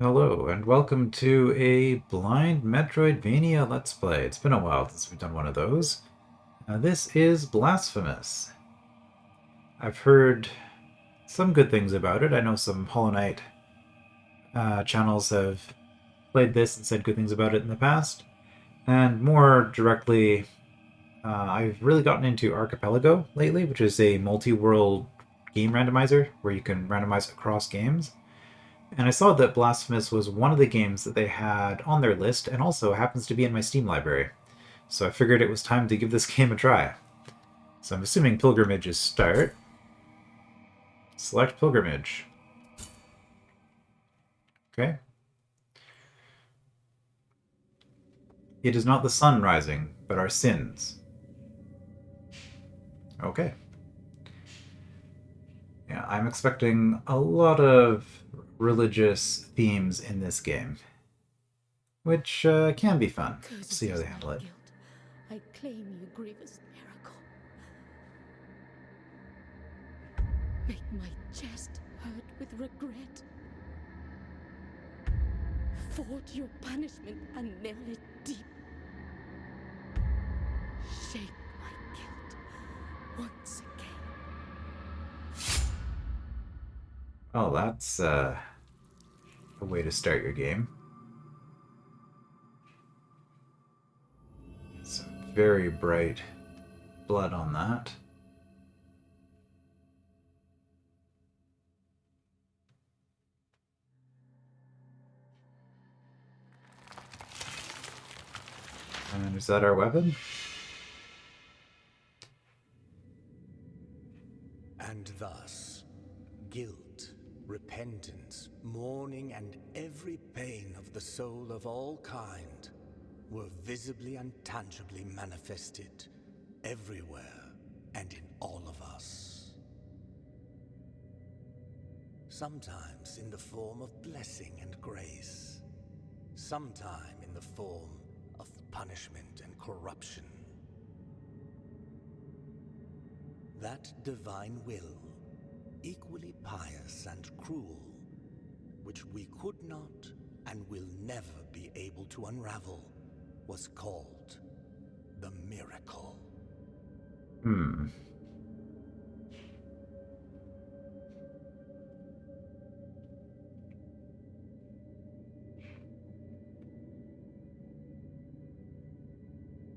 Hello, and welcome to a blind metroidvania Let's Play. It's been a while since we've done one of those. This is Blasphemous. I've heard some good things about it. I know some Hollow Knight channels have played this and said good things about it in the past. And more directly, I've really gotten into Archipelago lately, which is a multi-world game randomizer where you can randomize across games. And I saw that Blasphemous was one of the games that they had on their list and also happens to be in my Steam library. So I figured it was time to give this game a try. So I'm assuming Pilgrimage is start. Select Pilgrimage. Okay. It is not the sun rising, but our sins. Okay. Yeah, I'm expecting a lot of religious themes in this game, which can be fun. Let's see how they handle it. Guilt. I claim you grievous miracle. Make my chest hurt with regret. Forge your punishment and nail it deep. Shake my guilt once again. Oh, that's a way to start your game. Some very bright blood on that. And is that our weapon? And thus, guilt, repentance, mourning, and every pain of the soul of all kind were visibly and tangibly manifested everywhere and in all of us. Sometimes in the form of blessing and grace, sometime in the form of punishment and corruption. That divine will, equally pious and cruel, which we could not and will never be able to unravel, was called the miracle. Hmm.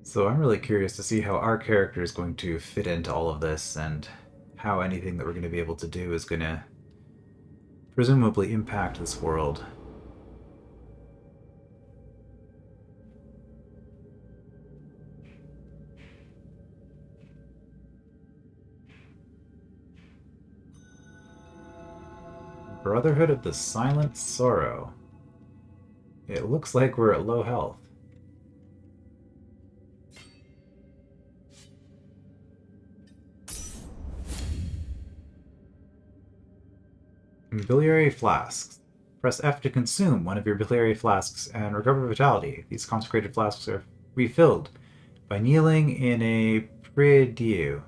So I'm really curious to see how our character is going to fit into all of this and how anything that we're going to be able to do is going to presumably impact this world. Brotherhood of the Silent Sorrow. It looks like we're at low health. Biliary Flasks. Press F to consume one of your biliary flasks and recover vitality. These consecrated flasks are refilled by kneeling in a prie-dieu.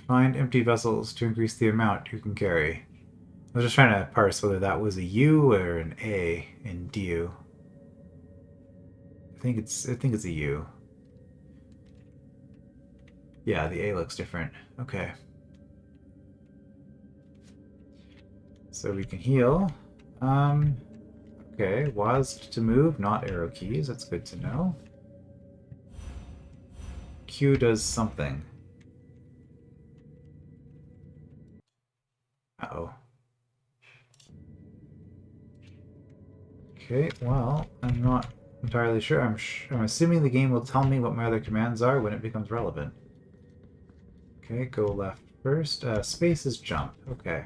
Find empty vessels to increase the amount you can carry. I was just trying to parse whether that was a U or an A in dieu. I think it's a U. Yeah, the A looks different. Okay. So we can heal. Okay, WASD to move, not arrow keys. That's good to know. Q does something. Uh-oh. Okay, well, I'm not entirely sure. I'm assuming the game will tell me what my other commands are when it becomes relevant. Okay, go left first. Space is jump. Okay.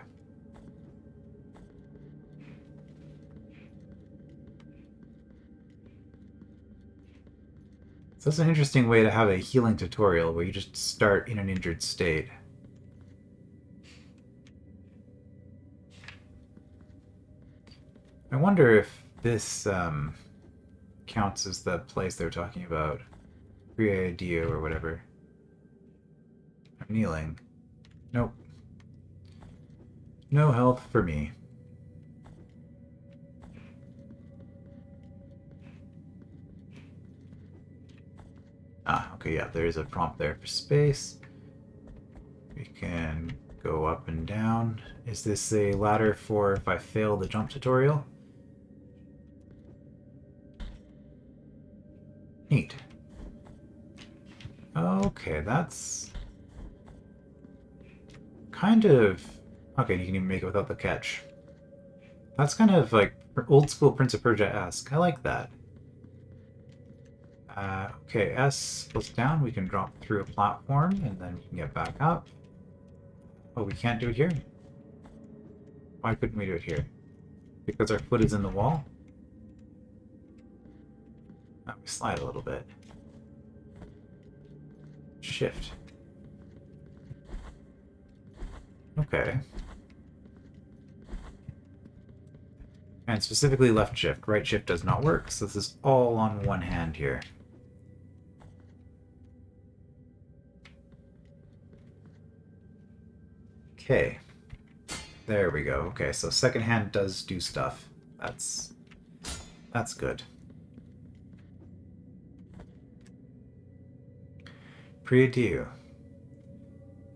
So that's an interesting way to have a healing tutorial where you just start in an injured state. I wonder if this counts as the place they were talking about. Prie-dieu or whatever. I'm kneeling. Nope. No health for me. Ah, okay, yeah, there is a prompt there for space. We can go up and down. Is this a ladder for if I fail the jump tutorial? Neat. Okay, that's kind of... Okay, you can even make it without the catch. That's kind of like old school Prince of Persia-esque. I like that. Okay, S plus down, we can drop through a platform, and then we can get back up. Oh, we can't do it here? Why couldn't we do it here? Because our foot is in the wall? Oh, we slide a little bit. Shift. Okay. And specifically left shift. Right shift does not work, so this is all on one hand here. Okay. There we go. Okay, so second hand does do stuff. That's good. Prie-Dieu.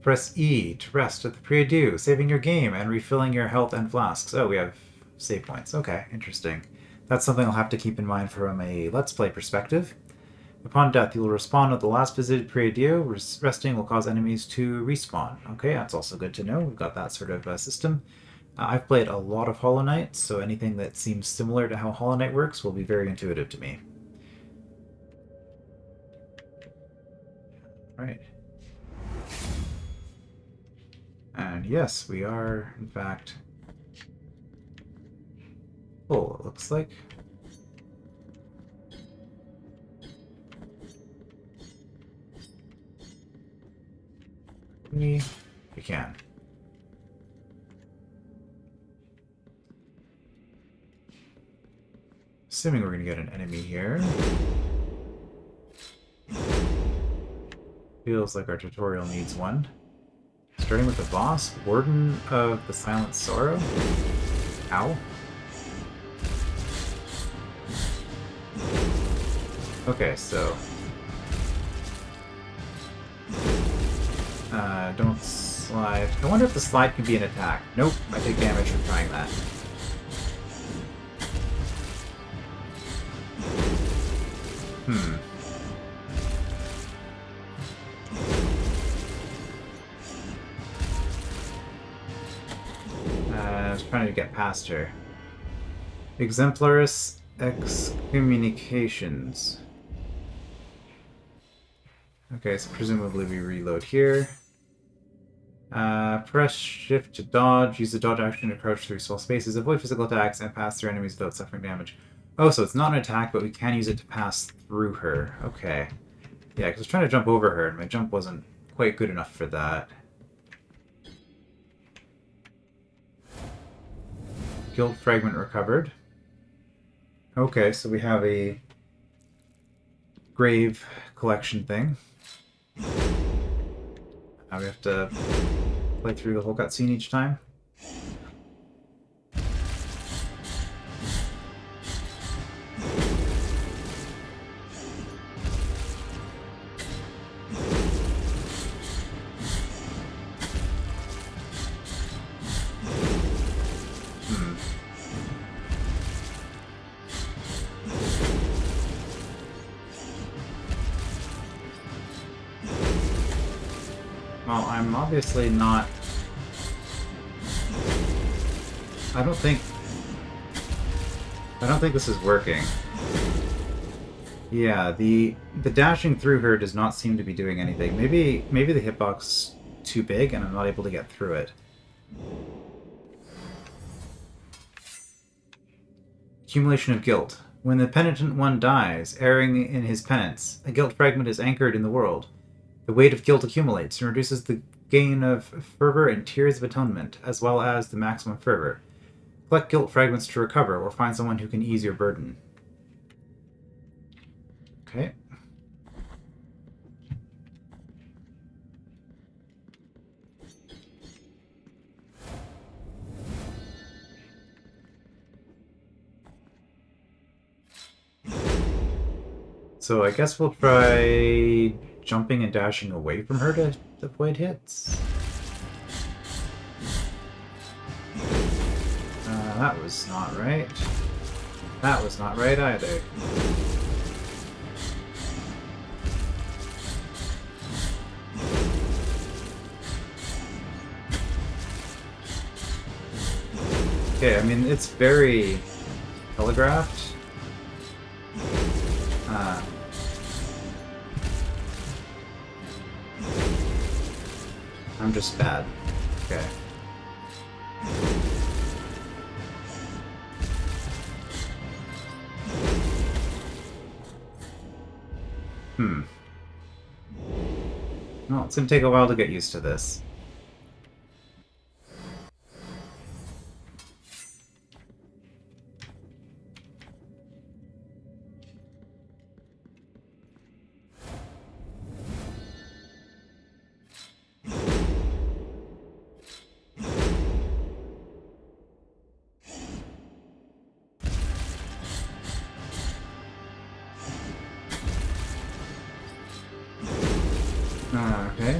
Press E to rest at the Prie-Dieu, saving your game and refilling your health and flasks. Oh, we have save points. Okay, interesting. That's something I'll have to keep in mind from a Let's Play perspective. Upon death, you will respawn at the last visited Prie-Dieu. Resting will cause enemies to respawn. Okay, that's also good to know. We've got that sort of system. I've played a lot of Hollow Knight, so anything that seems similar to how Hollow Knight works will be very intuitive to me. Right. And yes, we are, in fact, full, it looks like. We can. Assuming we're going to get an enemy here. Feels like our tutorial needs one. Starting with the boss, Warden of the Silent Sorrow. Ow. Okay, so... don't slide. I wonder if the slide can be an attack. Nope, I take damage from trying that. I was trying to get past her. Exemplaris Excommunications. Okay, so presumably we reload here. Press shift to dodge. Use the dodge action to crouch through small spaces. Avoid physical attacks and pass through enemies without suffering damage. Oh, so it's not an attack, but we can use it to pass through her. Okay. Yeah, because I was trying to jump over her, and my jump wasn't quite good enough for that. Guild fragment recovered. Okay, so we have a grave collection thing. Now we have to play through the whole cutscene each time. Well, I'm obviously not... I don't think this is working. Yeah, the dashing through her does not seem to be doing anything. Maybe the hitbox is too big and I'm not able to get through it. Accumulation of guilt. When the penitent one dies, erring in his penance, a guilt fragment is anchored in the world. The weight of guilt accumulates and reduces the gain of fervor and tears of atonement, as well as the maximum fervor. Collect guilt fragments to recover, or find someone who can ease your burden. Okay. So I guess we'll try jumping and dashing away from her to avoid hits. That was not right. That was not right either. Okay, I mean, it's very telegraphed. I'm just bad. Okay. Well, it's gonna take a while to get used to this. Okay.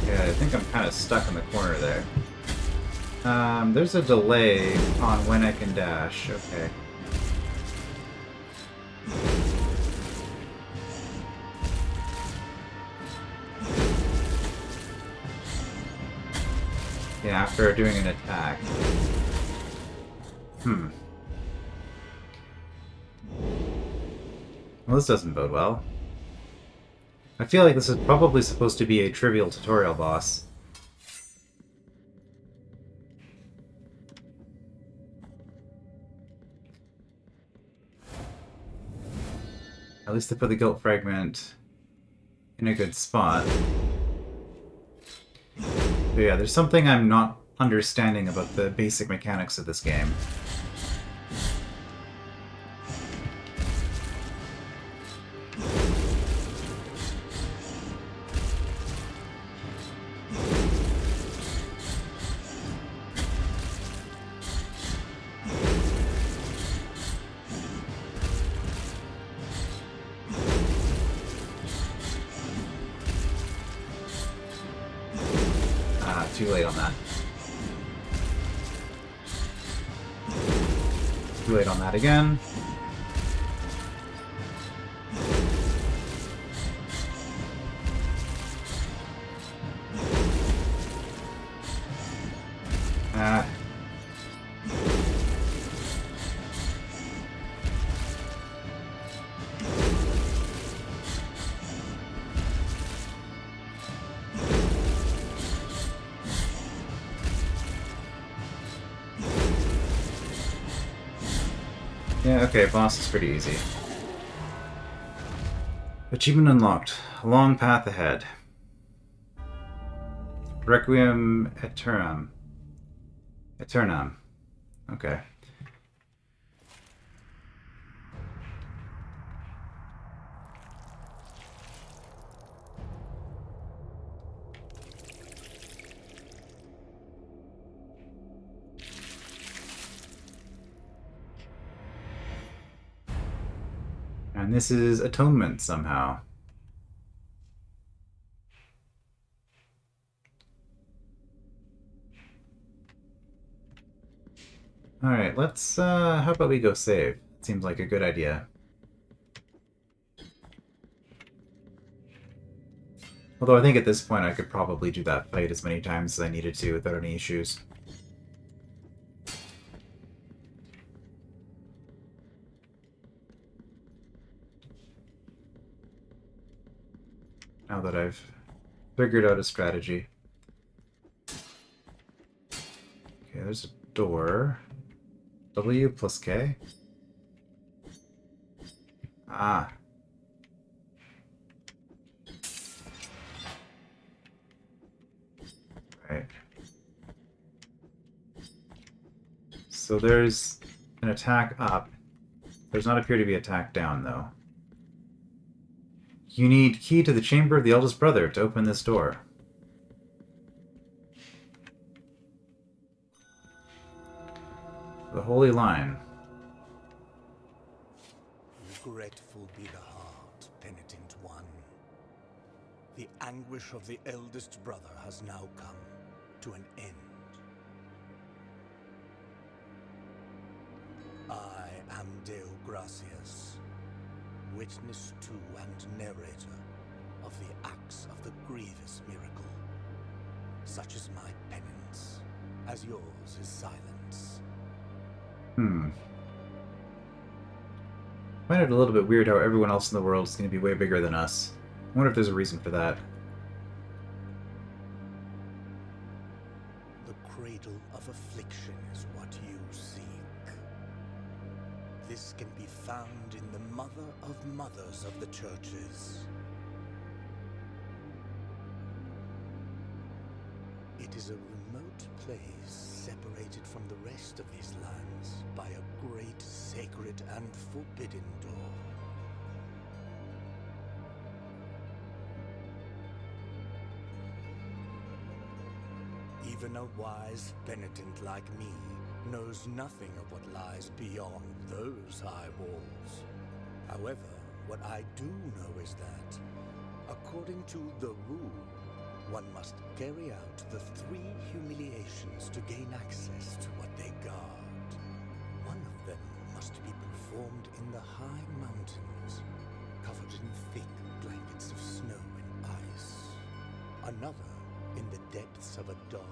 Yeah, I think I'm kind of stuck in the corner there. There's a delay on when I can dash. Okay. Yeah, after doing an attack. Well, this doesn't bode well. I feel like this is probably supposed to be a trivial tutorial boss. At least they put the guilt fragment in a good spot. But yeah, there's something I'm not understanding about the basic mechanics of this game. Too late on that. Too late on that again. Yeah, okay, boss is pretty easy. Achievement unlocked. A long path ahead. Requiem Aeternam. Aeternam. Okay. And this is atonement somehow. Alright, let's, how about we go save? Seems like a good idea. Although I think at this point I could probably do that fight as many times as I needed to without any issues. Now that I've figured out a strategy. Okay, there's a door. W plus K? Ah. Right. So there's an attack up. Does not appear to be attack down, though. You need key to the chamber of the eldest brother to open this door. The Holy Line. Regretful be the heart, Penitent One. The anguish of the eldest brother has now come to an end. I am Deo Gracias, witness to and narrator of the acts of the grievous miracle. Such is my penance, as yours is silence. I find it a little bit weird how everyone else in the world is going to be way bigger than us. I wonder if there's a reason for that. The cradle of affliction is what you seek. This can be found in the mother of mothers of the churches. It is a remote place separated from the rest of these lands by a great sacred and forbidden door. Even a wise penitent like me knows nothing of what lies beyond those high walls. However, what I do know is that, according to the rule, one must carry out the 3 humiliations to gain access to what they guard. One of them must be performed in the high mountains, covered in thick blankets of snow and ice. Another in the depths of a dark,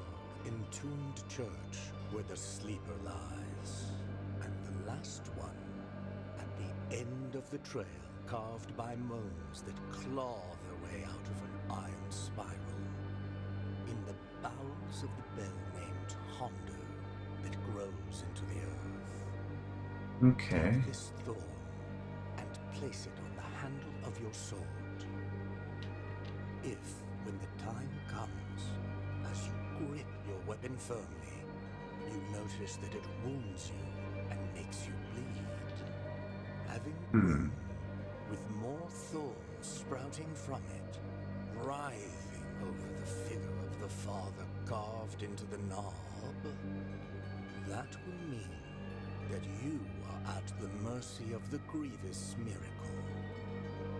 entombed church where the sleeper lies. And the last one at the end of the trail, carved by moans that claw their way out of an iron spiral. In the bowels of the bell named Hondo that grows into the earth. Okay. Take this thorn and place it on the handle of your sword. If, when the time comes, as you grip your weapon firmly, you notice that it wounds you and makes you bleed, having grown, with more thorns sprouting from it, writhing over the figure of the father carved into the knob, that will mean that you are at the mercy of the grievous miracle,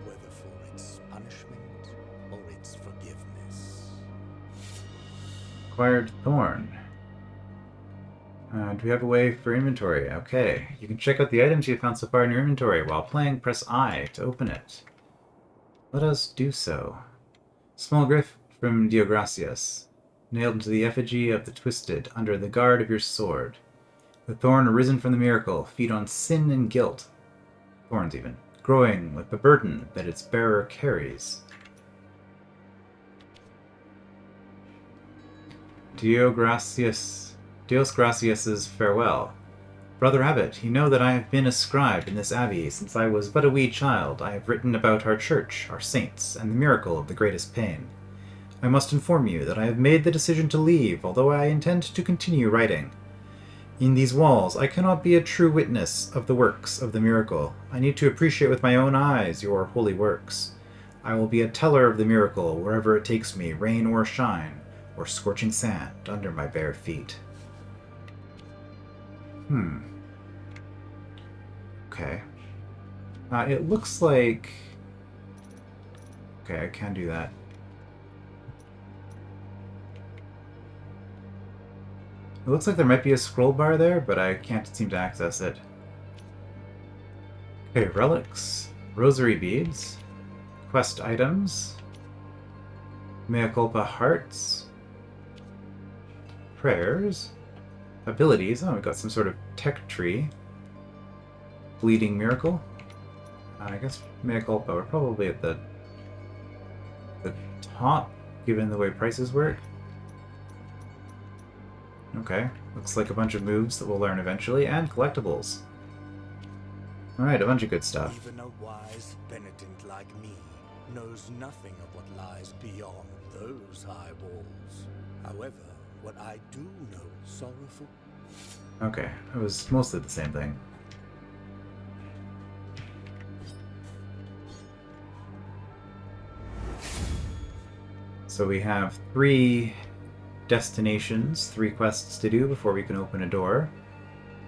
whether for its punishment or its forgiveness. Acquired Thorn. Do we have a way for inventory? Okay. You can check out the items you found so far in your inventory. While playing, press I to open it. Let us do so. Small griff from Deo Gracias, nailed into the effigy of the twisted, under the guard of your sword. The thorn arisen from the miracle, feed on sin and guilt. Thorns even. Growing with the burden that its bearer carries. Dios Gracias's farewell. Brother Abbot, you know that I have been a scribe in this abbey since I was but a wee child. I have written about our church, our saints, and the miracle of the greatest pain. I must inform you that I have made the decision to leave, although I intend to continue writing. In these walls, I cannot be a true witness of the works of the miracle. I need to appreciate with my own eyes your holy works. I will be a teller of the miracle wherever it takes me, rain or shine, or scorching sand under my bare feet. Okay. It looks like... Okay, I can do that. It looks like there might be a scroll bar there, but I can't seem to access it. Okay, relics, rosary beads, quest items, Mea Culpa hearts, prayers, abilities. Oh, we got some sort of tech tree. Bleeding miracle. I guess Mea Culpa. We're probably at the top, given the way prices work. Okay, looks like a bunch of moves that we'll learn eventually, and collectibles. Alright, a bunch of good stuff. Even a wise penitent like me knows nothing of what lies beyond those high walls. However, what I do know is sorrowful. Okay, it was mostly the same thing. So we have 3 destinations, 3 quests to do before we can open a door.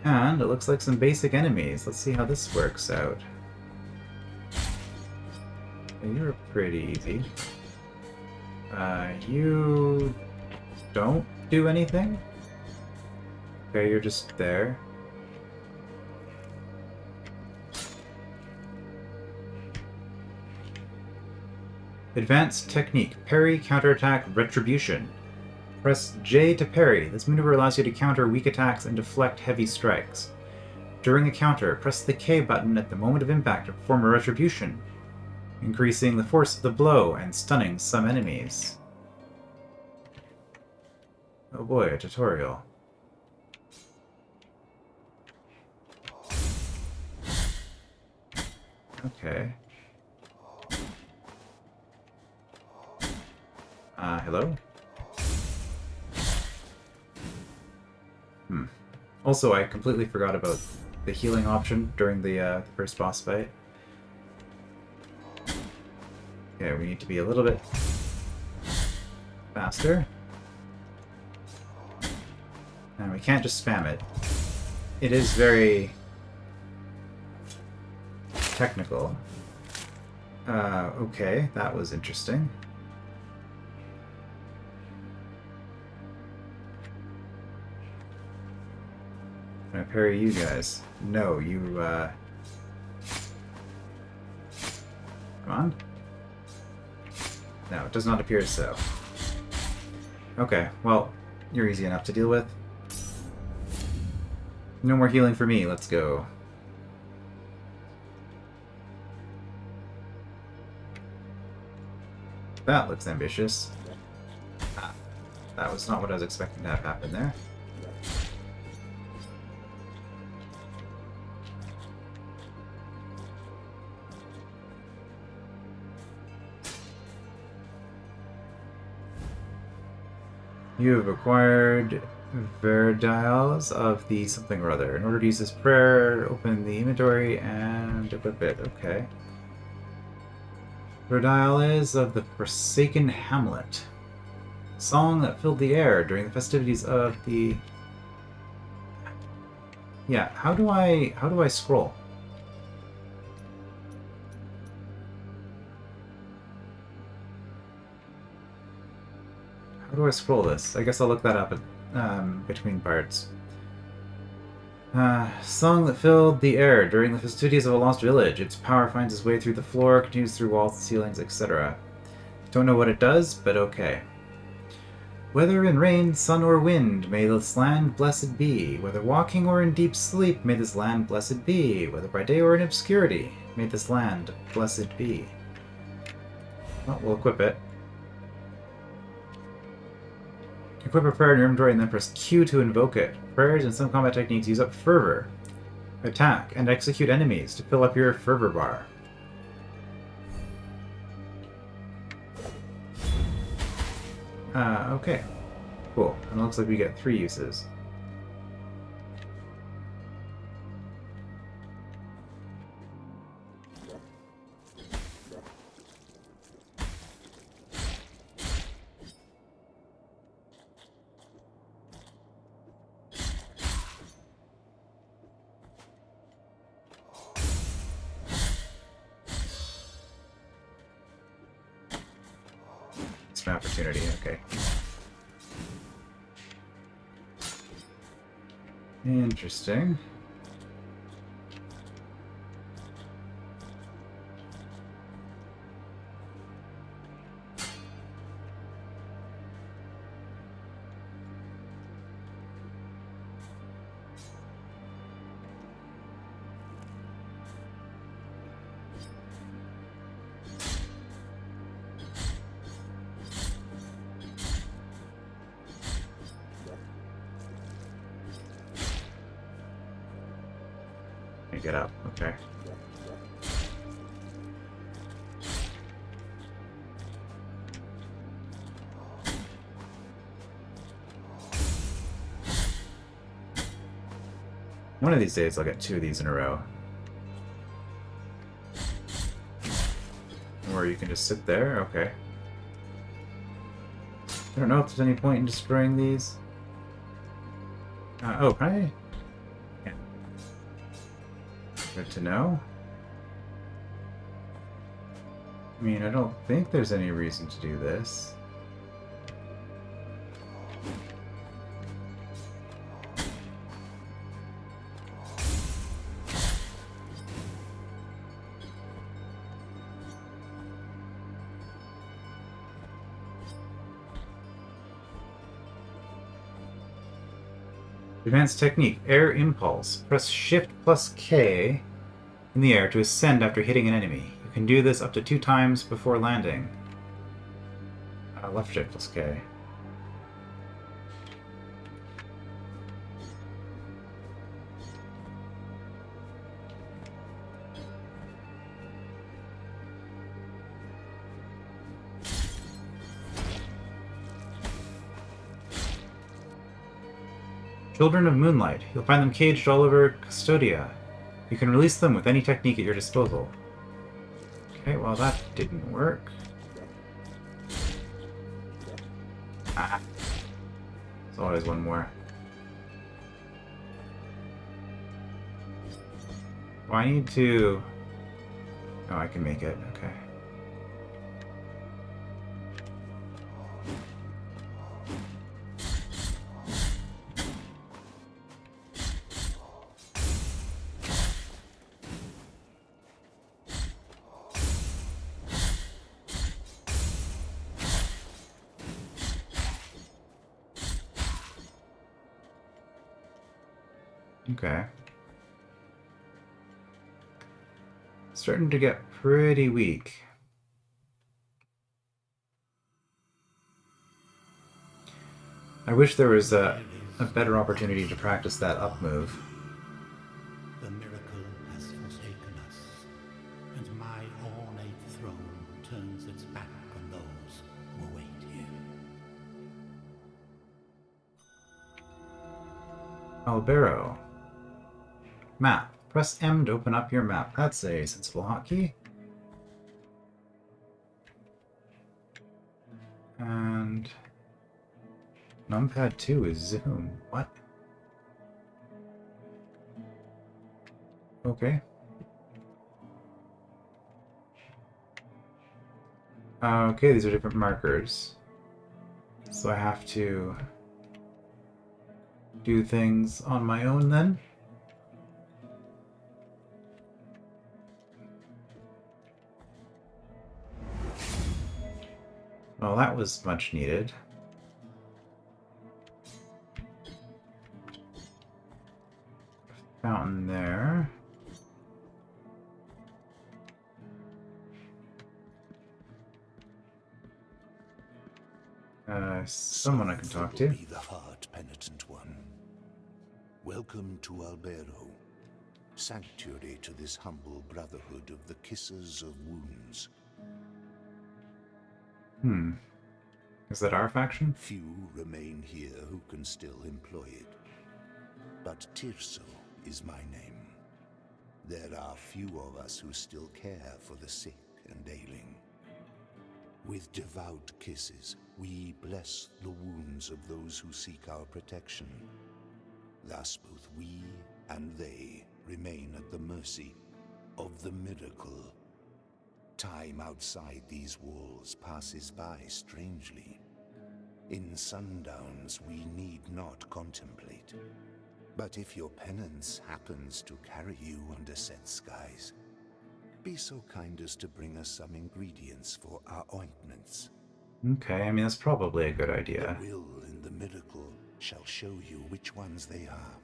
And it looks like some basic enemies. Let's see how this works out. You're pretty easy. You don't do anything? Okay, you're just there. Advanced technique. Parry, counterattack, retribution. Press J to parry. This maneuver allows you to counter weak attacks and deflect heavy strikes. During a counter, press the K button at the moment of impact to perform a retribution, increasing the force of the blow and stunning some enemies. Oh boy, a tutorial. Okay. Hello? Also, I completely forgot about the healing option during the first boss fight. Okay, we need to be a little bit faster. And we can't just spam it. It is very technical. Okay, that was interesting. Can I parry you guys? No, you, come on. No, it does not appear so. Okay, well, you're easy enough to deal with. No more healing for me, let's go. That looks ambitious. Ah, that was not what I was expecting to have happen there. You have acquired Verdials of the something or other. In order to use this prayer, open the inventory and equip it. Okay. Verdial is of the Forsaken Hamlet. Song that filled the air during the festivities of the... Yeah, how do I scroll? How do I scroll this? I guess I'll look that up between parts. Song that filled the air during the festivities of a lost village. Its power finds its way through the floor, continues through walls, ceilings, etc. Don't know what it does, but okay. Whether in rain, sun, or wind, may this land blessed be. Whether walking or in deep sleep, may this land blessed be. Whether by day or in obscurity, may this land blessed be. Well, we'll equip it. Equip a prayer in your inventory and then press Q to invoke it. Prayers and some combat techniques use up fervor. Attack and execute enemies to fill up your fervor bar. Okay. Cool. And it looks like we get 3 uses. An opportunity, okay. Interesting. Get up, okay. One of these days I'll get 2 of these in a row. Or you can just sit there, okay. I don't know if there's any point in destroying these. Oh, can I? Yeah. Good to know. I mean, I don't think there's any reason to do this. Advanced technique, air impulse. Press Shift plus K in the air to ascend after hitting an enemy. You can do this up to 2 times before landing. Left Shift plus K. Children of Moonlight. You'll find them caged all over Custodia. You can release them with any technique at your disposal. Okay, well that didn't work. Ah. There's always one more. Well, I need to... Oh, I can make it. Okay. Okay. Starting to get pretty weak. I wish there was a better opportunity to practice that up move. The miracle has forsaken us, and my ornate throne turns its back on those who await here. Albero. Map. Press M to open up your map. That's a sensible hotkey. And numpad 2 is zoom. What? Okay. Okay, these are different markers. So I have to do things on my own then? Well, that was much needed. Fountain there. Someone I can talk to. Be the heart, Penitent One. Welcome to Albero, sanctuary to this humble brotherhood of the Kissers of Wounds. Is that our faction? Few remain here who can still employ it. But Tirso is my name. There are few of us who still care for the sick and ailing. With devout kisses, we bless the wounds of those who seek our protection. Thus both we and they remain at the mercy of the miracle. Time outside these walls passes by strangely. In sundowns we need not contemplate. But if your penance happens to carry you under set skies, be so kind as to bring us some ingredients for our ointments. Okay, I mean, that's probably a good idea. The will in the miracle shall show you which ones they are.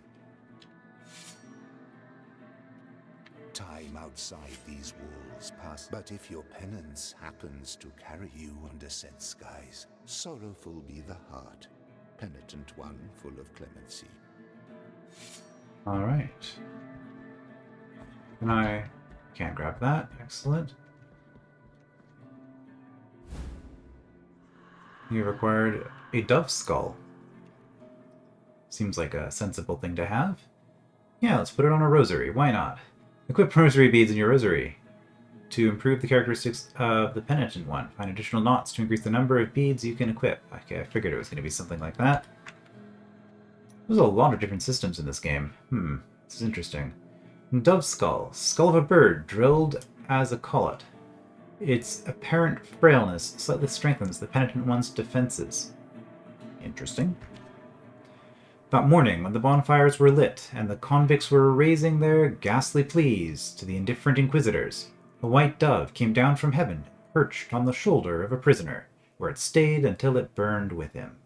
Time outside these walls pass, but if your penance happens to carry you under set skies, sorrowful be the heart, Penitent One full of clemency. Alright. And I can't grab that. Excellent. You required a dove skull. Seems like a sensible thing to have. Yeah, let's put it on a rosary. Why not? Equip rosary beads in your rosary. to improve the characteristics of the Penitent one. Find additional knots to increase the number of beads you can equip. Okay, I figured it was going to be something like that. There's a lot of different systems in this game. This is interesting. Dove skull. Skull of a bird, drilled as a collet. Its apparent frailness slightly strengthens the Penitent one's defenses. Interesting. That morning, when the bonfires were lit, and the convicts were raising their ghastly pleas to the indifferent inquisitors, a white dove came down from heaven, perched on the shoulder of a prisoner, where it stayed until it burned with him.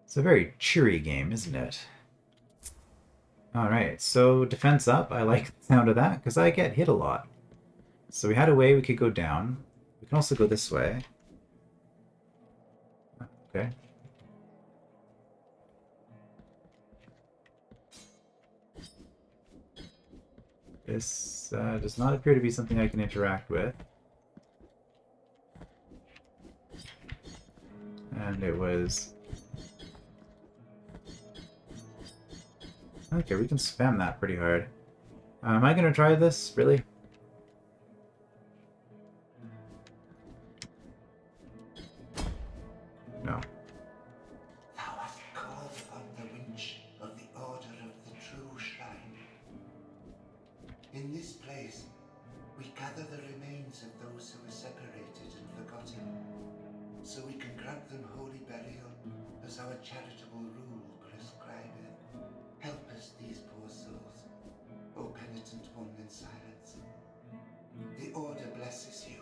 It's a very cheery game, isn't it? Alright, so defense up. I like the sound of that, because I get hit a lot. So we had a way we could go down. We can also go this way. Okay. This does not appear to be something I can interact with. And it was... Okay, we can spam that pretty hard. Am I going to try this? Really? No. Thou hast called upon the winch of the Order of the True Shrine. In this place, we gather the remains of those who were separated and forgotten, so we can grant them holy burial as our charitable rule prescribeth. Help us, these poor souls, O penitent one in silence. The Order blesses you.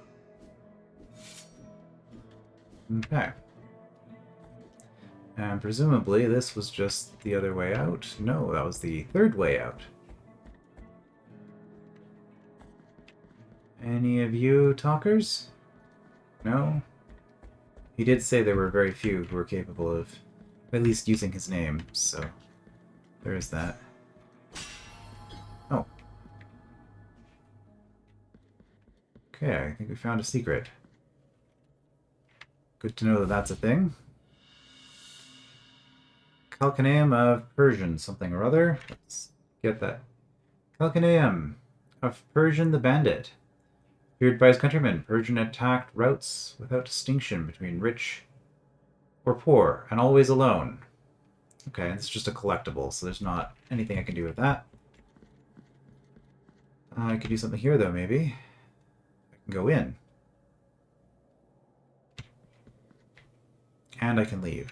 Okay. And presumably this was just the other way out. No, that was the third way out. Any of you talkers? No? He did say there were very few who were capable of at least using his name, so there is that. Oh. Okay, I think we found a secret. Good to know that that's a thing. Calcaneum of Persian something or other. Let's get that. Calcaneum of Persian the Bandit. Feared by his countrymen, Persian attacked routes without distinction between rich or poor, and always alone. Okay, it's just a collectible, so there's not anything I can do with that. I could do something here, though, maybe. I can go in. And I can leave.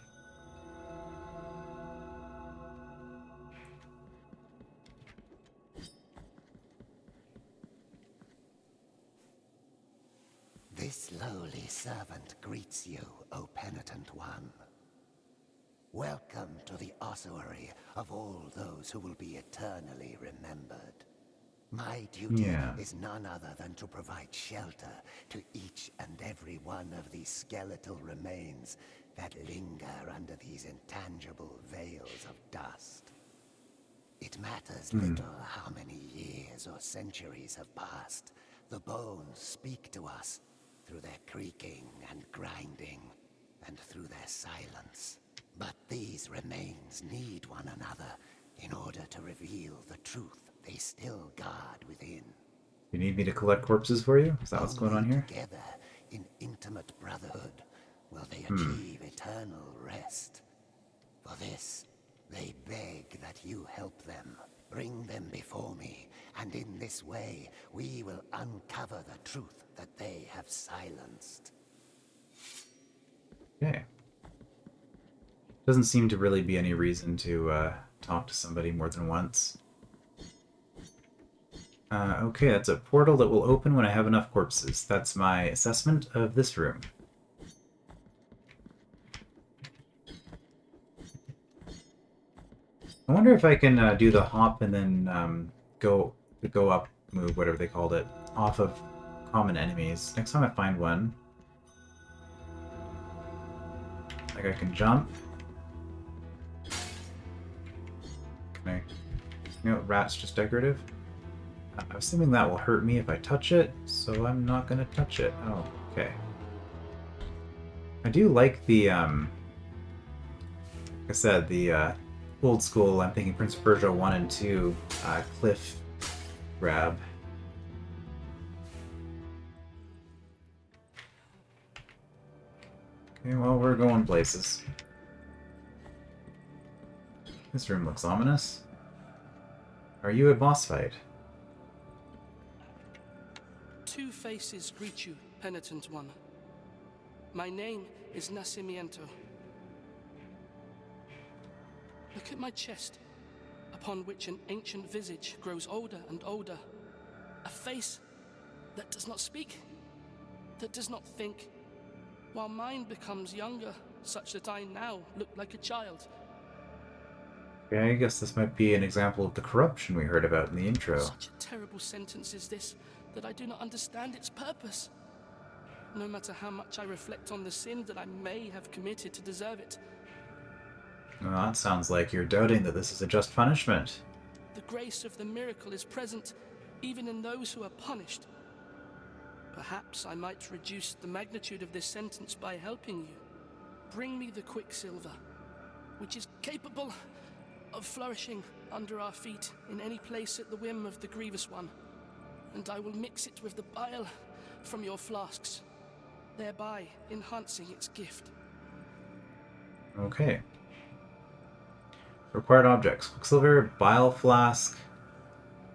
This lowly servant greets you, O penitent one. Welcome to the ossuary of all those who will be eternally remembered. My duty is none other than to provide shelter to each and every one of these skeletal remains that linger under these intangible veils of dust. It matters little how many years or centuries have passed. The bones speak to us through their creaking and grinding, and through their silence. But these remains need one another in order to reveal the truth they still guard within. You need me to collect corpses for you? Is that what's going on here? Together, in intimate brotherhood, will they achieve eternal rest. For this, they beg that you help them. Bring them before me, and in this way, we will uncover the truth that they have silenced. Okay. Doesn't seem to really be any reason to talk to somebody more than once. Okay, that's a portal that will open when I have enough corpses. That's my assessment of this room. I wonder if I can do the hop and then go up move, whatever they called it, off of common enemies. Next time I find one, like I can jump. Can I? You know, rat's just decorative. I'm assuming that will hurt me if I touch it, so I'm not gonna touch it. Oh, okay. I do like the like I said, the old school, I'm thinking Prince of Persia 1 and 2 cliff grab. Okay, well, we're going places. This room looks ominous. Are you a boss fight? Two faces greet you, Penitent One. My name is Nacimiento. Look at my chest, upon which an ancient visage grows older and older. A face that does not speak, that does not think, while mine becomes younger, such that I now look like a child. Okay, I guess this might be an example of the corruption we heard about in the intro. Such a terrible sentence is this, that I do not understand its purpose. No matter how much I reflect on the sin that I may have committed to deserve it. Well, that sounds like you're doubting that this is a just punishment. The grace of the miracle is present even in those who are punished. Perhaps I might reduce the magnitude of this sentence by helping you. Bring me the quicksilver, which is capable of flourishing under our feet in any place at the whim of the Grievous One, and I will mix it with the bile from your flasks, thereby enhancing its gift. Okay. Required objects. Quicksilver, bile flask,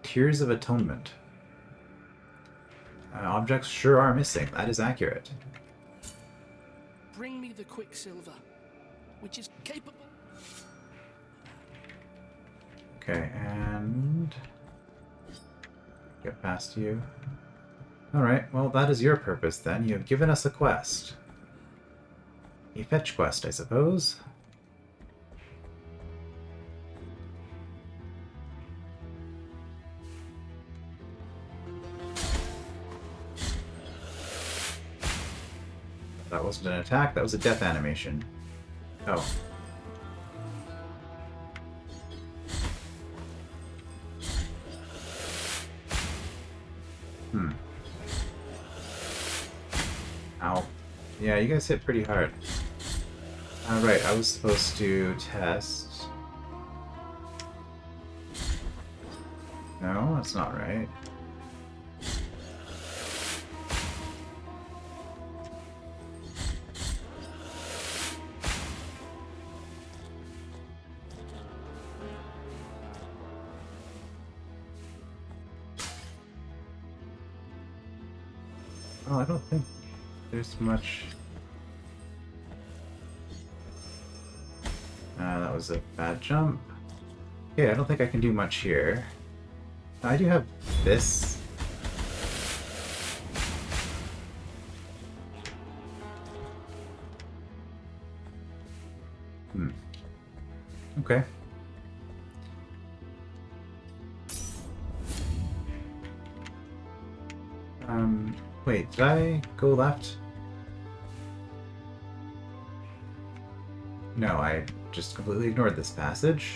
Tears of Atonement. Objects sure are missing. That is accurate. Bring me the quicksilver, which is capable... Okay, and... get past you. Alright, well that is your purpose then. You have given us a quest. A fetch quest, I suppose. That wasn't an attack, that was a death animation. Oh. Ow. Yeah, you guys hit pretty hard. Right, I was supposed to test... No, that's not right. Oh, I don't think there's much... that was a bad jump. Okay, I don't think I can do much here. I do have this. Okay. Wait, did I go left? No, I just completely ignored this passage.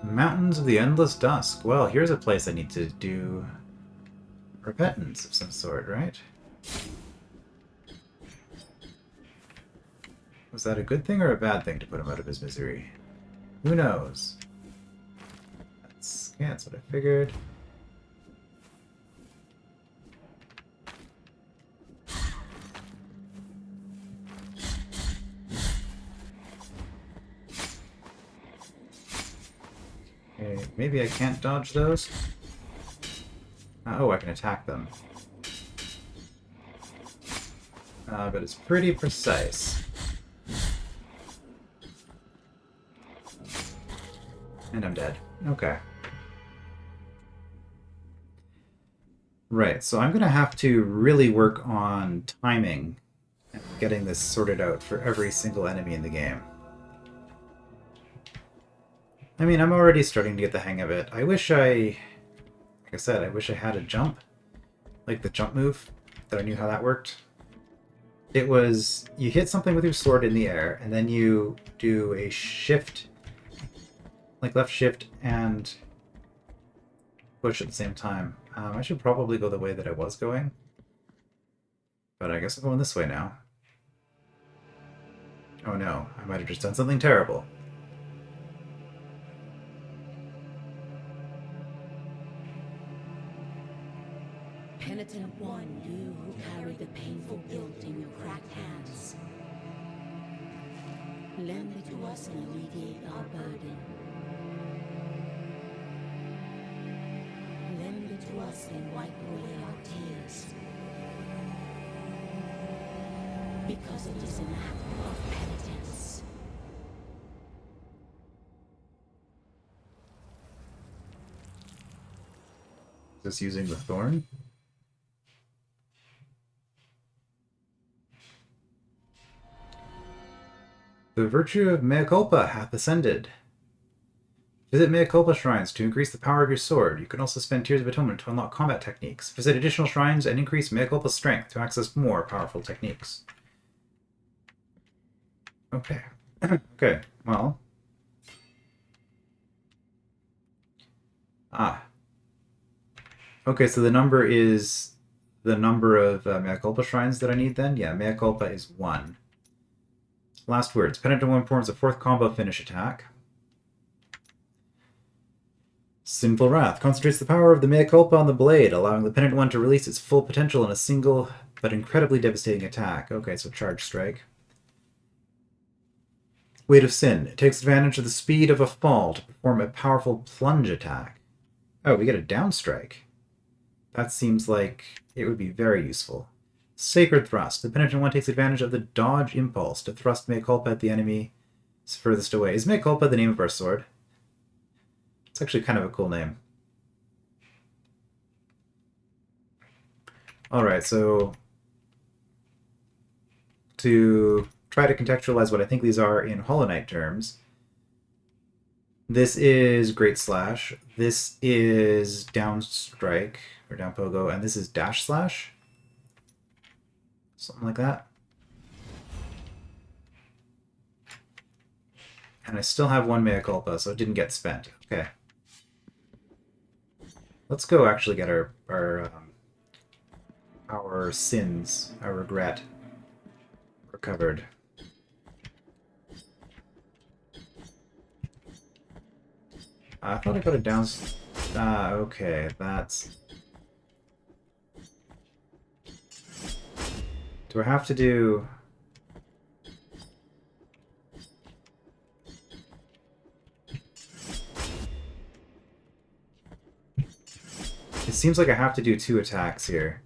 Mountains of the Endless Dusk. Well, here's a place I need to do repentance of some sort, right? Was that a good thing or a bad thing to put him out of his misery? Who knows? That's what I figured. Okay, maybe I can't dodge those. Oh, I can attack them. But it's pretty precise. And I'm dead. Okay. Right, so I'm going to have to really work on timing and getting this sorted out for every single enemy in the game. I mean, I'm already starting to get the hang of it. I wish like I said, I wish I had a jump. Like the jump move, that I knew how that worked. It was, you hit something with your sword in the air, and then you do a shift, like left shift and push at the same time. I should probably go the way that I was going. But I guess I'm going this way now. Oh no, I might have just done something terrible. Penitent Penitent one, you who carry the painful guilt in your cracked hands. Lend it to us and alleviate our burden. Lend it to us and wipe away our tears. Because it is an act of penitence. Just using the thorn? The virtue of Mea Culpa hath ascended. Visit Mea Culpa shrines to increase the power of your sword. You can also spend Tears of Atonement to unlock combat techniques. Visit additional shrines and increase Mea Culpa's strength to access more powerful techniques. Okay. Okay, well. Okay, so the number is the number of Mea Culpa shrines that I need then? Yeah, Mea Culpa is 1. Last words. Penitent 1 performs a 4th combo finish attack. Sinful Wrath concentrates the power of the Mea Culpa on the blade, allowing the Penitent 1 to release its full potential in a single but incredibly devastating attack. Okay, so Charge Strike. Weight of Sin. It takes advantage of the speed of a fall to perform a powerful plunge attack. Oh, we get a down strike. That seems like it would be very useful. Sacred Thrust. The Penitent 1 takes advantage of the dodge impulse to thrust Mea Culpa at the enemy furthest away. Is Mea Culpa the name of our sword? It's actually kind of a cool name. Alright, so to try to contextualize what I think these are in Hollow Knight terms, this is Great Slash, this is Down Strike, or Down Pogo, and this is Dash Slash. Something like that. And I still have 1 Mea Culpa, so it didn't get spent. Okay. Let's go actually get our sins, our regret, recovered. I thought I got it down. Okay, that's... Do I have to do... It seems like I have to do 2 attacks here.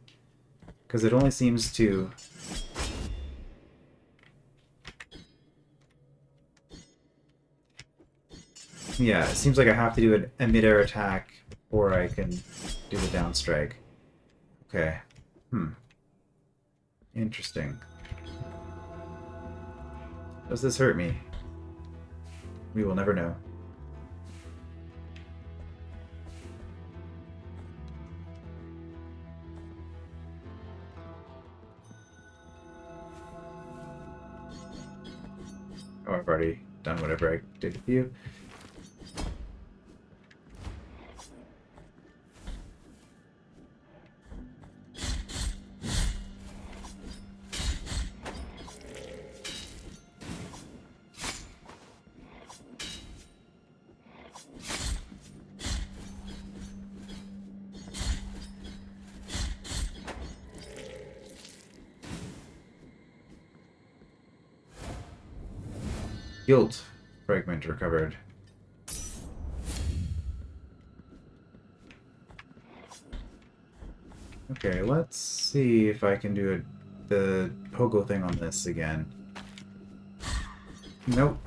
Because it only seems to... Yeah, it seems like I have to do a mid-air attack before I can do the down strike. Okay. Interesting. Does this hurt me? We will never know. Oh, I've already done whatever I did with you. Guilt fragment recovered. Okay, let's see if I can do the pogo thing on this again. Nope.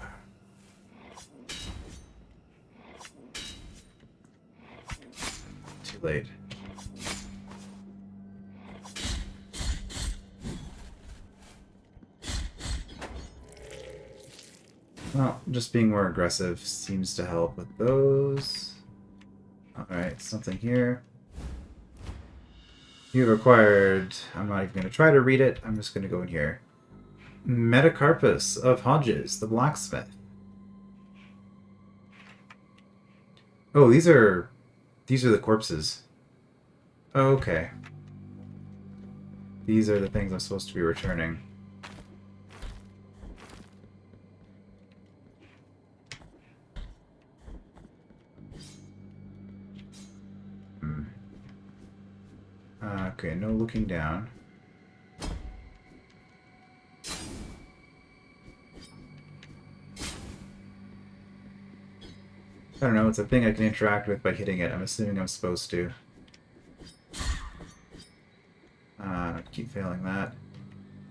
Too late. Well, just being more aggressive seems to help with those. Alright, something here. You've acquired... I'm not even going to try to read it. I'm just going to go in here. Metacarpus of Hodges, the blacksmith. Oh, these are the corpses. Oh, okay. These are the things I'm supposed to be returning. Okay, no looking down. I don't know, it's a thing I can interact with by hitting it. I'm assuming I'm supposed to. Keep failing that.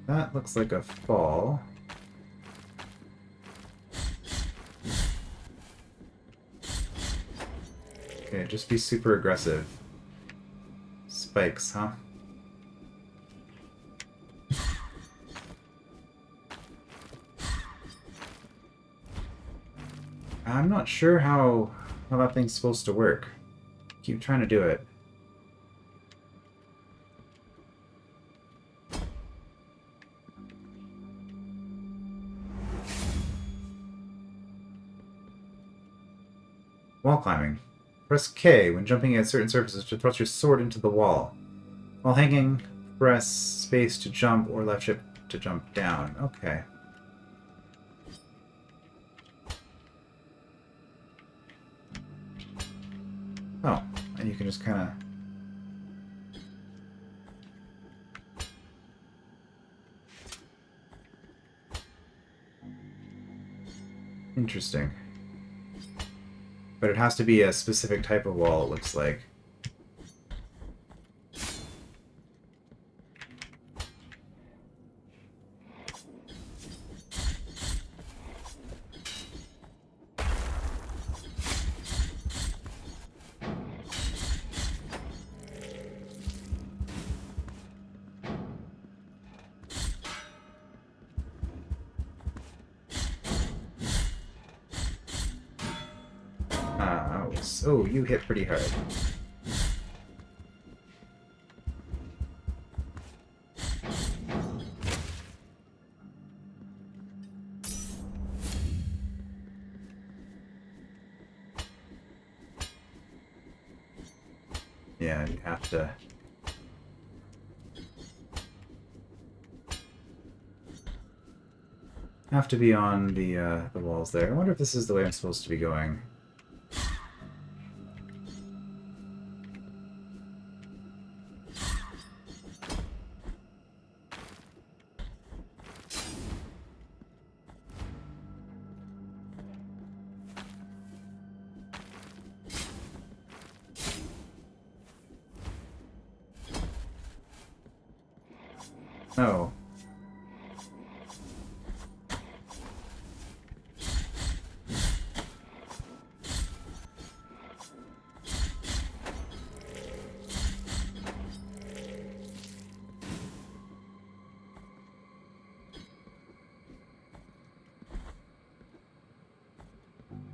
That looks like a fall. Okay, just be super aggressive. Spikes, huh? I'm not sure how that thing's supposed to work. Keep trying to do it. Wall climbing. Press K when jumping at certain surfaces to thrust your sword into the wall. While hanging, press space to jump or left shift to jump down. Okay. Oh, and you can just kind of... Interesting. But it has to be a specific type of wall, it looks like. Oh, you hit pretty hard. Yeah, you have to... Have to be on the walls there. I wonder if this is the way I'm supposed to be going. Oh.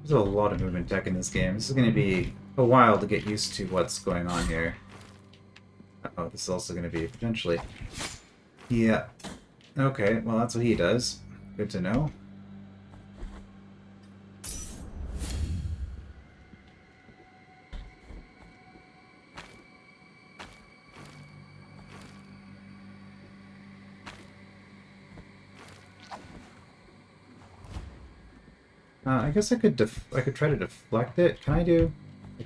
There's a lot of movement tech in this game. This is going to be a while to get used to what's going on here. Uh-oh, this is also going to be potentially... Yeah. Okay, well that's what he does. Good to know. I guess I could try to deflect it. Can I do?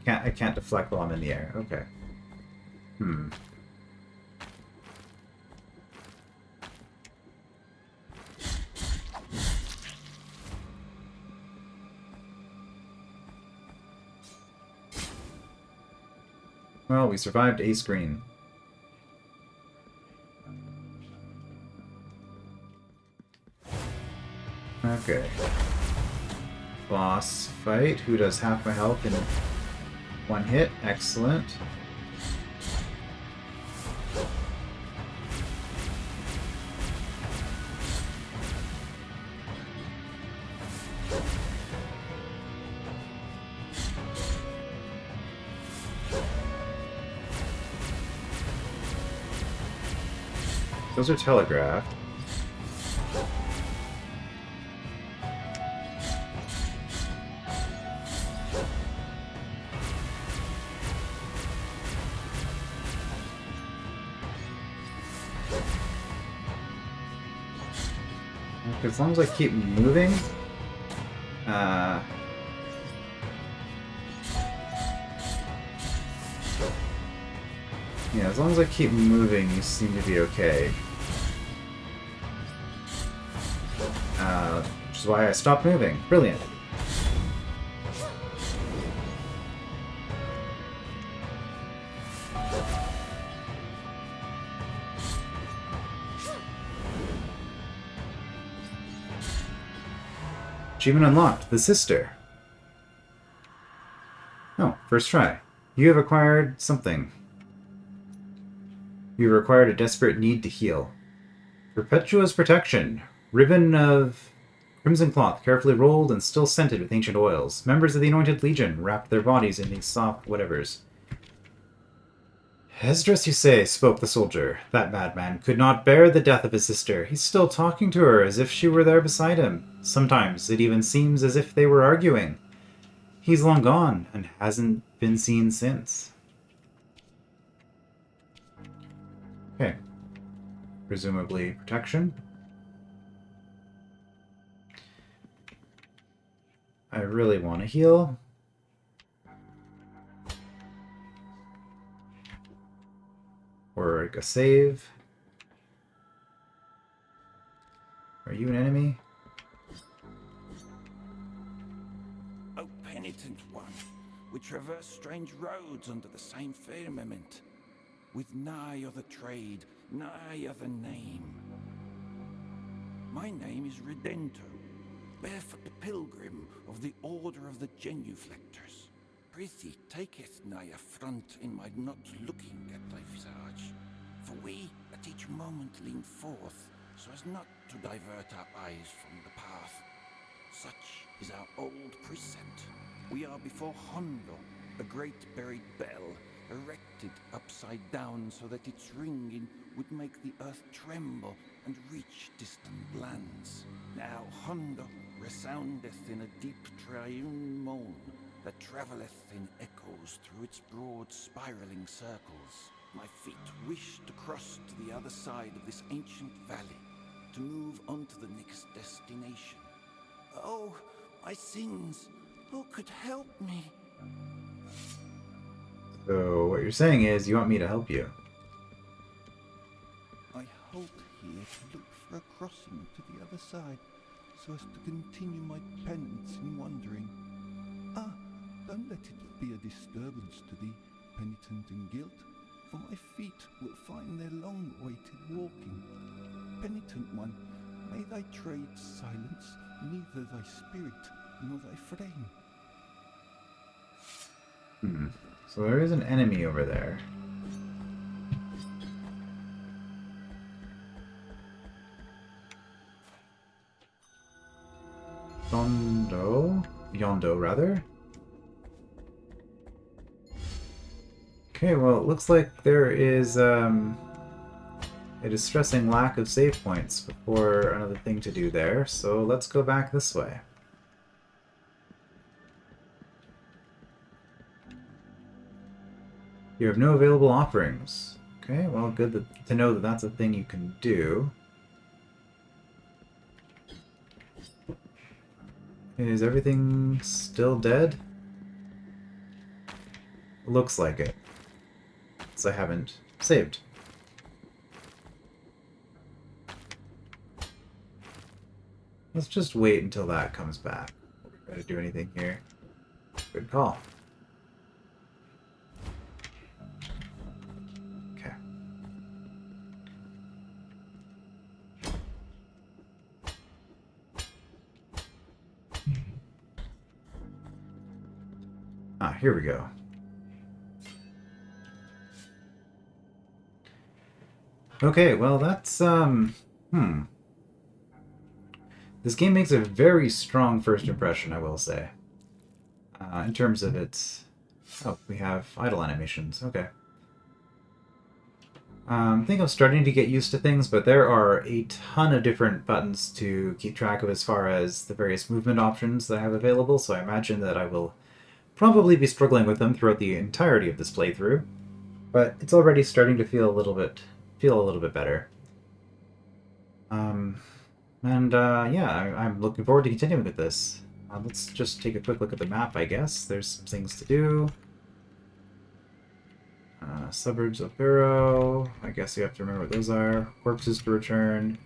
I can't deflect while I'm in the air. Okay. Hmm. Well, we survived a screen. Okay. Boss fight. Who does half my health in one hit? Excellent. Those are telegraphed. As long as I keep moving, Yeah, as long as I keep moving, you seem to be okay. Which is why I stopped moving. Brilliant. Achievement unlocked. The Sister. Oh, first try. You have acquired something. You have acquired a desperate need to heal. Perpetua's protection. Ribbon of crimson cloth, carefully rolled and still scented with ancient oils. Members of the Anointed Legion wrapped their bodies in these soft whatevers. Esdras, you say, spoke the soldier. That madman could not bear the death of his sister. He's still talking to her as if she were there beside him. Sometimes it even seems as if they were arguing. He's long gone and hasn't been seen since. Okay. Presumably protection. I really want to heal. Or a save. Are you an enemy? O Penitent One, we traverse strange roads under the same firmament, with nigh other trade, nigh other name. My name is Redento, barefoot the pilgrim of the Order of the Genuflectors. Prithee, taketh nigh affront in my not looking at thy visage, for we at each moment lean forth, so as not to divert our eyes from the path. Such is our old present. We are before Hondo, a great buried bell, erected upside down so that its ringing would make the earth tremble and reach distant lands. Now Hondo resoundeth in a deep triune moan that travelleth in echoes through its broad spiraling circles. My feet wish to cross to the other side of this ancient valley, to move on to the next destination. Oh, my sins! Who could help me? So what you're saying is you want me to help you. I halt here to look for a crossing to the other side, so as to continue my penance in wandering. Ah, don't let it be a disturbance to thee, penitent in guilt, for my feet will find their long-awaited walking. Penitent One, may thy trade silence neither thy spirit nor thy frame. So there is an enemy over there. Yondo, rather. Okay, well, it looks like there is a distressing lack of save points before another thing to do there, so let's go back this way. You have no available offerings. Okay, well, good to know that that's a thing you can do. Is everything still dead? Looks like it. So I haven't saved. Let's just wait until that comes back. We're gonna do anything here. Good call. Okay. Ah, here we go. Okay, well that's, This game makes a very strong first impression, I will say. In terms of its... Oh, we have idle animations. Okay. I think I'm starting to get used to things, but there are a ton of different buttons to keep track of as far as the various movement options that I have available, so I imagine that I will probably be struggling with them throughout the entirety of this playthrough. But it's already starting to feel a little bit better. Yeah, I'm looking forward to continuing with this. Let's just take a quick look at the map, I guess. There's some things to do. Suburbs of Barrow. I guess you have to remember what those are. Corpses to return.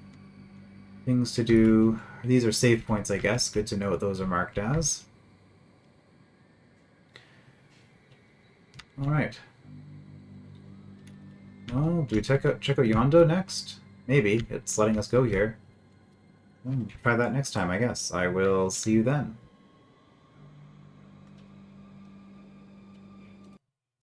Things to do. These are save points, I guess. Good to know what those are marked as. Alright. Well, do we check out Yondo next? Maybe. It's letting us go here. Try that next time, I guess. I will see you then.